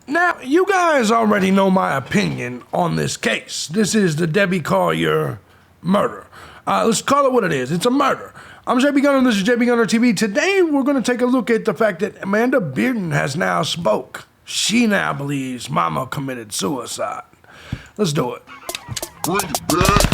Now, you guys already know my opinion on this case. This is the Debbie Collier murder. Let's call it what it is. It's a murder. I'm JB Gunner, and this is JB Gunner TV. Today, we're going to take a look at the fact that Amanda Bearden has now spoke. She now believes Mama committed suicide. Let's do it. Bring it back.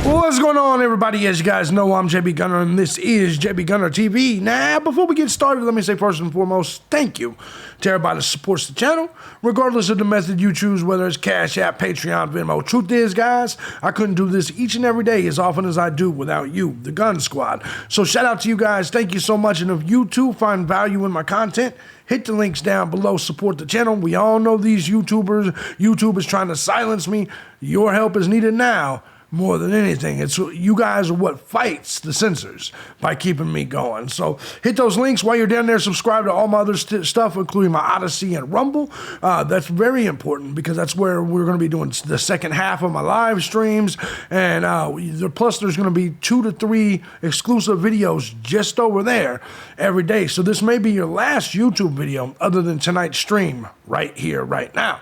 What's going on, everybody? As you guys know, I'm JB Gunner, and this is JB Gunner TV. Now, before we get started, let me say first and foremost, thank you to everybody that supports the channel, regardless of the method you choose, whether it's Cash App, Patreon, Venmo. Truth is, guys, I couldn't do this each and every day as often as I do without you, the Gun Squad. So shout out to you guys. Thank you so much. And if you too find value in my content, hit the links down below, support the channel. We all know these YouTube is trying to silence me. Your help is needed now. More than anything, it's you guys are what fights the censors by keeping me going. So hit those links while you're down there. Subscribe to all my other stuff, including my Odyssey and Rumble. That's very important because that's where we're going to be doing the second half of my live streams. And plus, there's going to be 2 to 3 exclusive videos just over there every day. So this may be your last YouTube video other than tonight's stream right here, right now.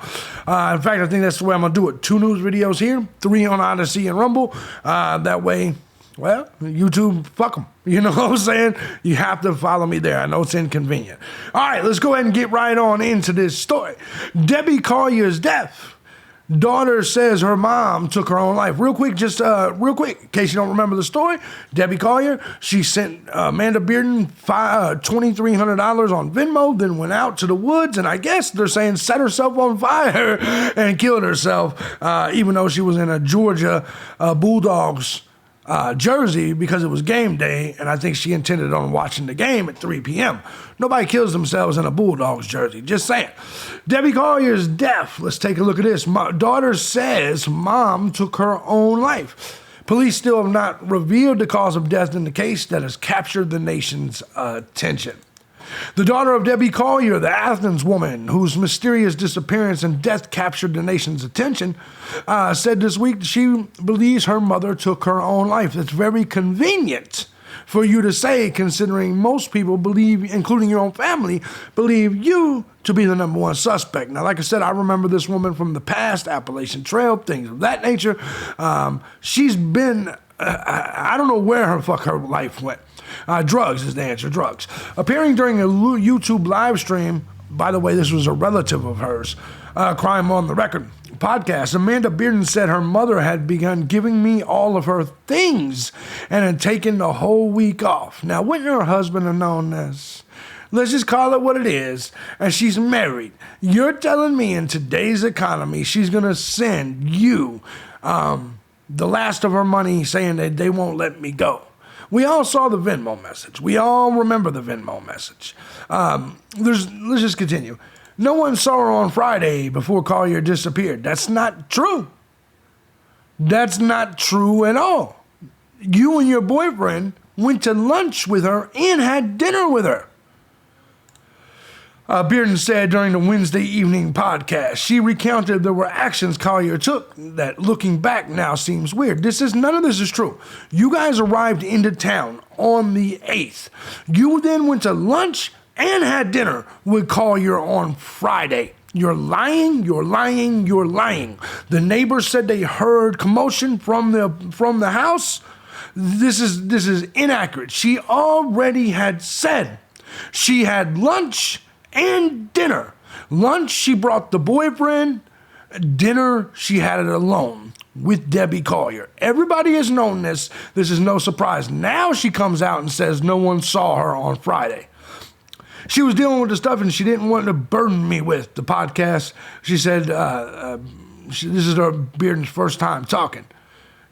In fact, I think that's the way I'm going to do it. 2 news videos here, 3 on Odyssey and Rumble. That way, well, YouTube, fuck them. You know what I'm saying? You have to follow me there. I know it's inconvenient. All right, let's go ahead and get right on into this story. Debbie Collier's death. Daughter says her mom took her own life. Real quick, in case you don't remember the story, Debbie Collier, she sent Amanda Bearden $2,300 on Venmo, then went out to the woods, and I guess they're saying set herself on fire and killed herself, even though she was in a Georgia Bulldogs jersey because it was game day, and I think she intended on watching the game at 3 p.m. Nobody kills themselves in a Bulldogs jersey. Just saying. Debbie Collier's death. Let's take a look at this. My daughter says mom took her own life. Police still have not revealed the cause of death in the case that has captured the nation's attention. The daughter of Debbie Collier, the Athens woman whose mysterious disappearance and death captured the nation's attention, said this week she believes her mother took her own life. It's very convenient for you to say, considering most people believe, including your own family, believe you to be the number one suspect. Now, like I said, I remember this woman from the past, Appalachian Trail, things of that nature. She's been, I don't know where her life went. Drugs is the answer, drugs. Appearing during a YouTube live stream, by the way, this was a relative of hers, Crime on the Record podcast, Amanda Bearden said her mother had begun giving me all of her things and had taken the whole week off. Now, wouldn't her husband have known this? Let's just call it what it is. And she's married. You're telling me in today's economy, she's going to send you the last of her money saying that they won't let me go. We all saw the Venmo message. We all remember the Venmo message. Let's just continue. No one saw her on Friday before Collier disappeared. That's not true. That's not true at all. You and your boyfriend went to lunch with her and had dinner with her. Bearden said during the Wednesday evening podcast, she recounted there were actions Collier took that, looking back, now seems weird. None of this is true. You guys arrived into town on the 8th. You then went to lunch and had dinner with Collier on Friday. You're lying, you're lying, you're lying. The neighbors said they heard commotion from the house. This is inaccurate. She already had said she had lunch and dinner. Lunch, she brought the boyfriend. Dinner, she had it alone with Debbie Collier. Everybody has known this. This is no surprise. Now she comes out and says no one saw her on Friday. She was dealing with the stuff and she didn't want to burden me with the podcast. She said this is her Bearden's first time talking.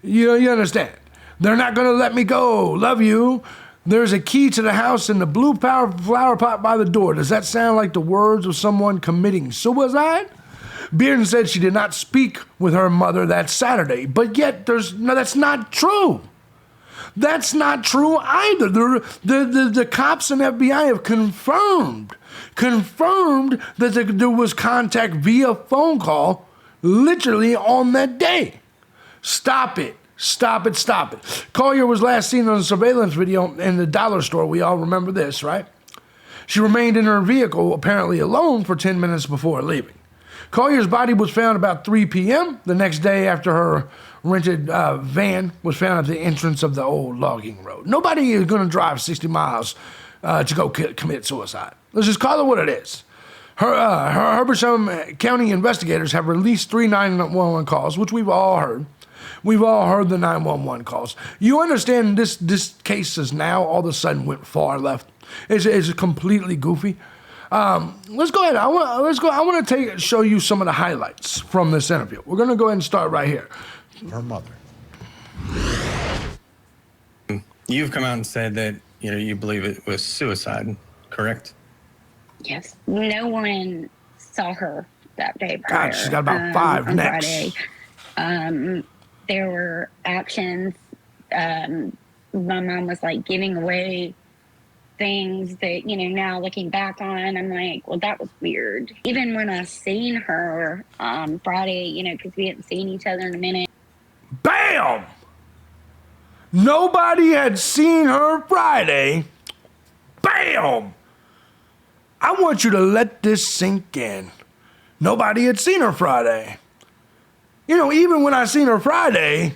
You understand. They're not going to let me go. Love you. There's a key to the house in the blue flower pot by the door. Does that sound like the words of someone committing suicide? Bearden said she did not speak with her mother that Saturday, but yet that's not true. That's not true either. The cops and FBI have confirmed that there was contact via phone call literally on that day. Stop it. Stop it, stop it. Collier was last seen on a surveillance video in the dollar store. We all remember this, right? She remained in her vehicle, apparently alone, for 10 minutes before leaving. Collier's body was found about 3 p.m. the next day after her rented van was found at the entrance of the old logging road. Nobody is going to drive 60 miles to go commit suicide. Let's just call it what it is. Herbersham County investigators have released 3 911 calls, which we've all heard. We've all heard the 911 calls. You understand this case is now all of a sudden went far left. It's completely goofy. Let's go ahead. I want to show you some of the highlights from this interview. We're going to go ahead and start right here. Her mother. You've come out and said that you believe it was suicide, correct? Yes. No one saw her that day prior. God, she's got about 5 on necks. Friday. There were actions. My mom was like giving away things that, now looking back on, I'm like, well, that was weird. Even when I seen her Friday, because we hadn't seen each other in a minute. Bam! Nobody had seen her Friday. Bam! I want you to let this sink in. Nobody had seen her Friday. Even when I seen her Friday,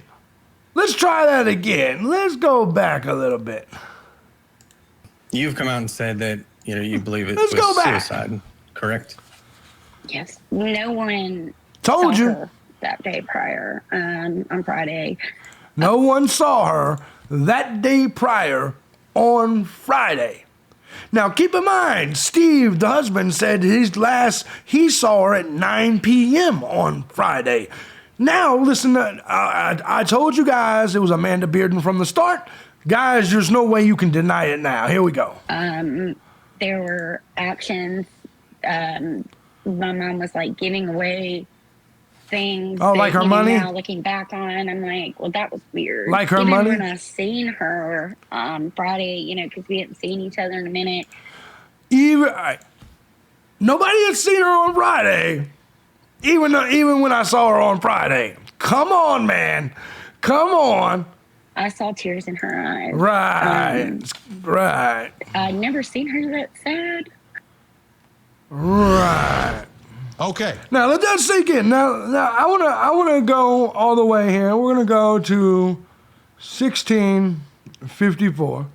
let's try that again. Let's go back a little bit. You've come out and said that you believe it Let's was go back. suicide, correct? Yes. No one Told saw you. her that day prior on Friday. No one saw her that day prior on Friday. Now, keep in mind, Steve, the husband, said he saw her at 9 p.m. on Friday. Now, listen, I told you guys it was Amanda Bearden from the start. Guys, there's no way you can deny it now. Here we go. There were actions. My mom was like giving away things. Oh, like her money? Now looking back on, I'm like, well, that was weird. Like her Even money? when I seen her Friday, because we hadn't seen each other in a minute. Nobody had seen her on Friday. Even when I saw her on Friday. Come on, man. Come on. I saw tears in her eyes. Right. I'd never seen her that sad. Right. Okay. Now let that sink in. Now I wanna go all the way here. We're gonna go to 1654.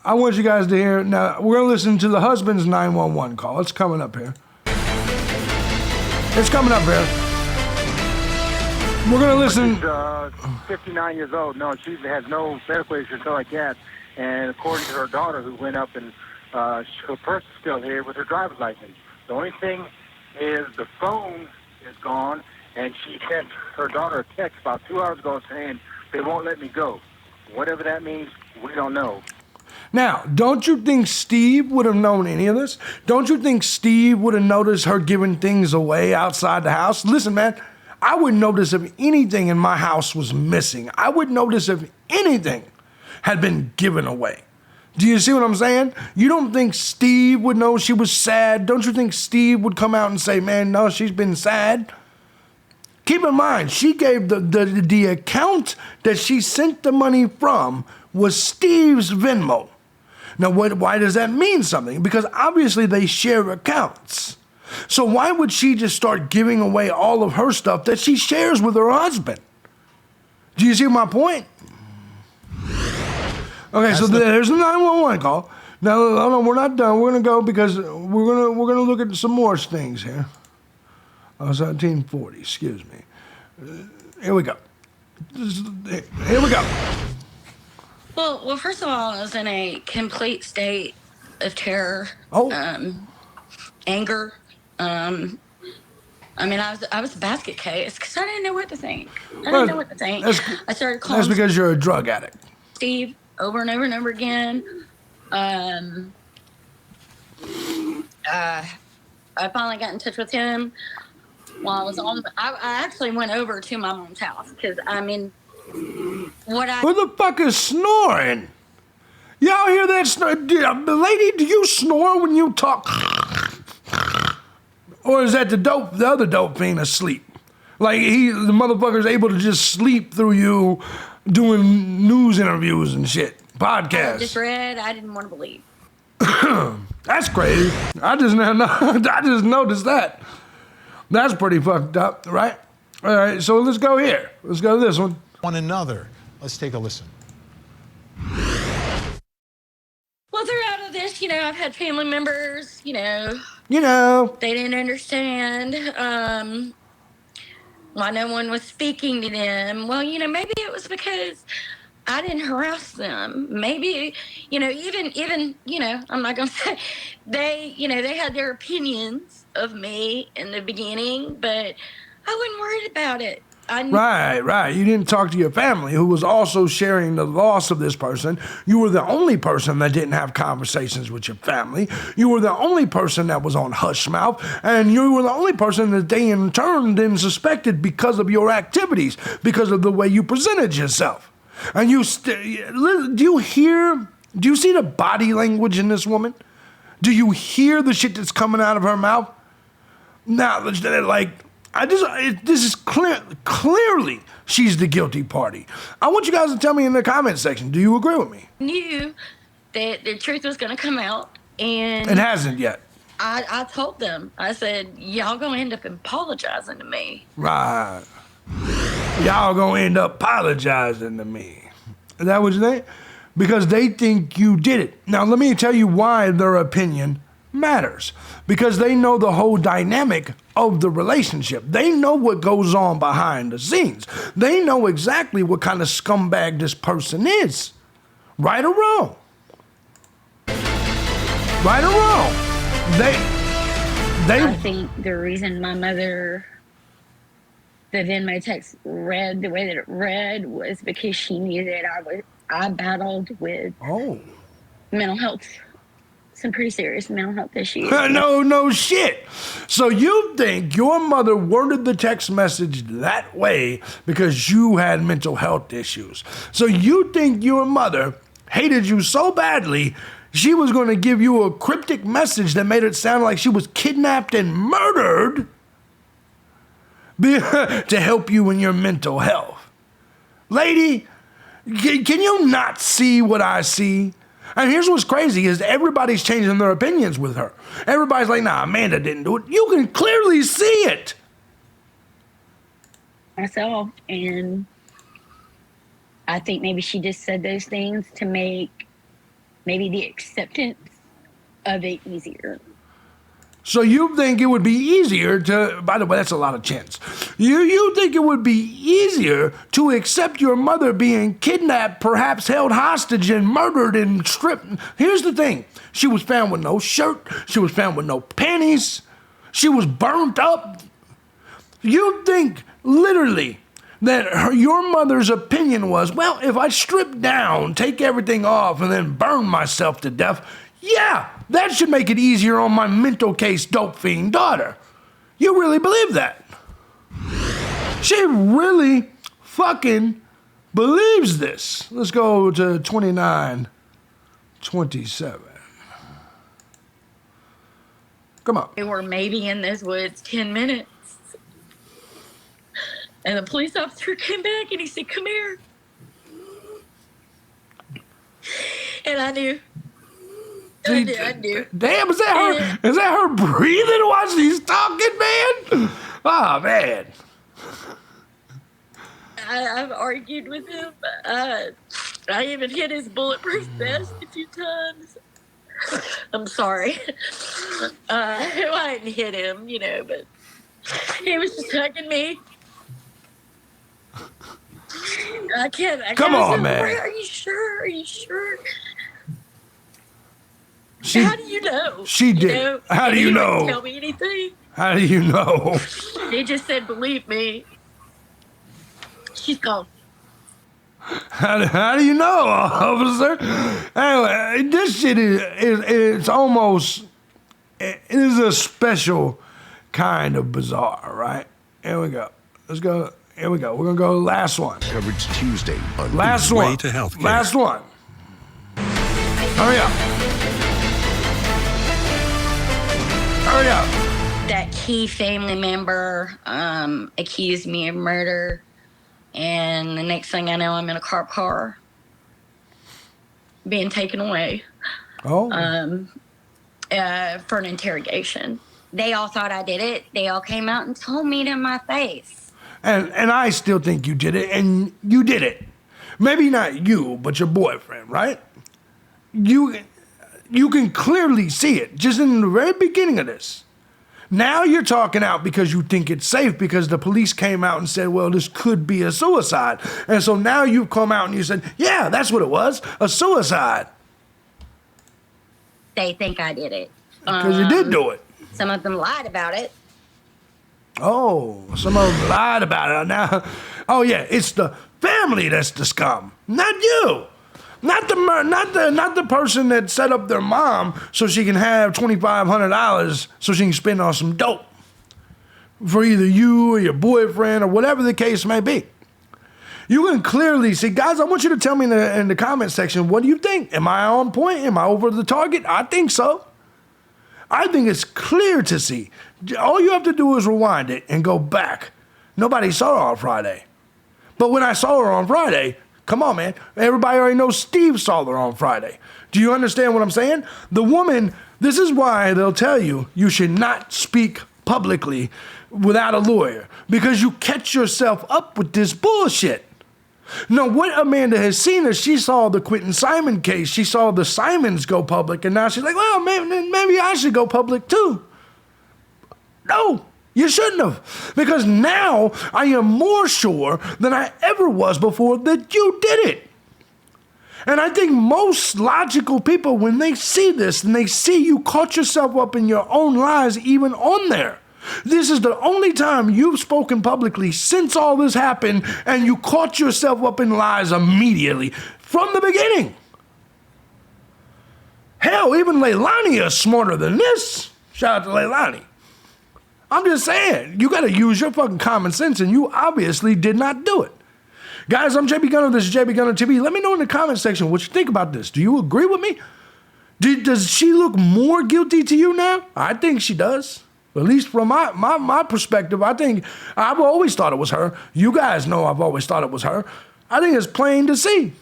I want you guys to hear. Now we're gonna listen to the husband's 911 call. It's coming up here. It's coming up here. We're gonna listen. She's 59 years old. No, she has no medical issues or something like that. And according to her daughter, who went up and her purse is still here with her driver's license. The only thing is the phone is gone, and she sent her daughter a text about 2 hours ago saying they won't let me go. Whatever that means, we don't know. Now, don't you think Steve would have known any of this? Don't you think Steve would have noticed her giving things away outside the house? Listen, man, I would notice if anything in my house was missing. I would notice if anything had been given away. Do you see what I'm saying? You don't think Steve would know she was sad? Don't you think Steve would come out and say, man, no, she's been sad? Keep in mind, she gave the account that she sent the money from was Steve's Venmo. Now, why does that mean something? Because obviously they share accounts. So why would she just start giving away all of her stuff that she shares with her husband? Do you see my point? Okay, so there's a 911 call. Now, no, we're not done. We're gonna go because we're gonna look at some more things here. Oh, 1740. Excuse me. Here we go. Here we go. Well, first of all, I was in a complete state of terror, anger. I was a basket case because I didn't know what to think. I started calling. That's because you're a drug addict. Steve over and over and over again. I finally got in touch with him while I was on. I actually went over to my mom's house because Who the fuck is snoring? Y'all hear that snore? Lady, do you snore when you talk? Or is that the other dope fiend asleep? Like the motherfucker's able to just sleep through you doing news interviews and shit, podcasts. I just read. I didn't want to believe. That's crazy. I just noticed that. That's pretty fucked up, right? All right, so let's go here. Let's go to this one. One another. Let's take a listen. Well, throughout all this, I've had family members, they didn't understand why no one was speaking to them. Well, maybe it was because I didn't harass them. Maybe, even, I'm not going to say, they had their opinions of me in the beginning, but I wasn't worried about it. Right. You didn't talk to your family, who was also sharing the loss of this person. You were the only person that didn't have conversations with your family. You were the only person that was on hush mouth, and you were the only person that they in turn didn't suspected because of your activities, because of the way you presented yourself. And do you see the body language in this woman? Do you hear the shit that's coming out of her mouth? Now, this is clearly she's the guilty party. I want you guys to tell me in the comment section, do you agree with me? Knew that the truth was going to come out, and it hasn't yet. I told them, I said, y'all going to end up apologizing to me. Right. Y'all going to end up apologizing to me. Is that what you think? Because they think you did it. Now, let me tell you why their opinion matters. Because they know the whole dynamic of the relationship. They know what goes on behind the scenes. They know exactly what kind of scumbag this person is. Right or wrong? Right or wrong? I think the reason my mother, the Venmo text read the way that it read was because she knew that I battled with mental health. Some pretty serious mental health issues. No shit. So you think your mother worded the text message that way because you had mental health issues. So you think your mother hated you so badly, she was going to give you a cryptic message that made it sound like she was kidnapped and murdered to help you in your mental health. Lady, can you not see what I see? And here's what's crazy is everybody's changing their opinions with her. Everybody's like, nah, Amanda didn't do it. You can clearly see it. Myself, and I think maybe she just said those things to make maybe the acceptance of it easier. So you think it would be easier to, by the way, that's a lot of chance. You think it would be easier to accept your mother being kidnapped, perhaps held hostage and murdered and stripped. Here's the thing. She was found with no shirt. She was found with no panties. She was burnt up. You think literally that your mother's opinion was, well, if I strip down, take everything off, and then burn myself to death, yeah, that should make it easier on my mental case dope fiend daughter. You really believe that? She really fucking believes this. Let's go to 29:27. Come on. We were maybe in those woods 10 minutes. And the police officer came back and he said, come here. And I knew. I knew. Damn, is that her? Is that her breathing while she's talking, man? Oh, man. I've argued with him. I even hit his bulletproof vest a few times. I'm sorry. I didn't hit him, but he was just hugging me. I can't. Come on, man. Are you sure? Are you sure? How do you know? She did. How do you know? Didn't tell me anything. How do you know? He just said, believe me. She's gone. How do you know, officer? Anyway, this shit it's almost, it is a special kind of bizarre, right? Here we go. Let's go. Here we go. We're going to go last one. Coverage Tuesday on Last Way one. to Healthcare. Last one. Hurry up. Hurry up. that key family member accused me of murder, and the next thing I know, I'm in a cop car being taken away Oh. For an interrogation. They all thought I did it. They all came out and told me to my face. And I still think you did it, and you did it. Maybe not you, but your boyfriend, right? You can clearly see it just in the very beginning of this. Now you're talking out because you think it's safe because the police came out and said, well, this could be a suicide. And so now you've come out and you said, yeah, that's what it was, a suicide. They think I did it. Because you did do it. Some of them lied about it. Oh, some of them lied about it. Now, oh yeah, it's the family that's the scum, not you. Not the person that set up their mom so she can have $2,500 so she can spend on some dope for either you or your boyfriend or whatever the case may be. You can clearly see, guys. I want you to tell me in the comment section, what do you think? Am I on point? Am I over the target? I think so. I think it's clear to see. All you have to do is rewind it and go back. Nobody saw her on Friday, but when I saw her on Friday. Come on, man. Everybody already knows Steve saw her on Friday. Do you understand what I'm saying? The woman, this is why they'll tell you you should not speak publicly without a lawyer, because you catch yourself up with this bullshit. Now, what Amanda has seen is she saw the Quentin Simon case. She saw the Simons go public, and now she's like, well, maybe I should go public too. No. You shouldn't have, because now I am more sure than I ever was before that you did it. And I think most logical people, when they see this and they see you caught yourself up in your own lies even on there, this is the only time you've spoken publicly since all this happened, and you caught yourself up in lies immediately from the beginning. Hell, even Leilani is smarter than this. Shout out to Leilani. I'm just saying, you got to use your fucking common sense, and you obviously did not do it. Guys, I'm JB Gunner. This is JB Gunner TV. Let me know in the comment section what you think about this. Do you agree with me? Does she look more guilty to you now? I think she does. At least from my perspective, I think I've always thought it was her. You guys know I've always thought it was her. I think it's plain to see.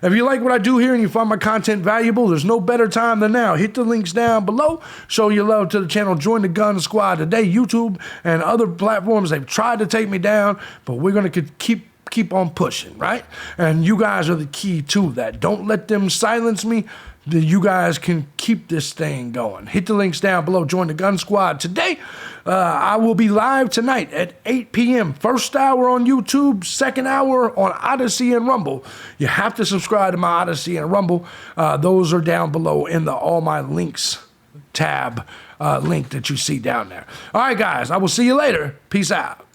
If you like what I do here and you find my content valuable, there's no better time than now. Hit the links down below. Show your love to the channel. Join the Gun Squad today. YouTube and other platforms, they've tried to take me down, but we're going to keep on pushing, right? And you guys are the key to that. Don't let them silence me. You guys can keep this thing going. Hit the links down below. Join the Gun Squad today. I will be live tonight at 8 p.m. First hour on YouTube, second hour on Odyssey and Rumble. You have to subscribe to my Odyssey and Rumble. Those are down below in the All My Links tab link that you see down there. All right, guys. I will see you later. Peace out.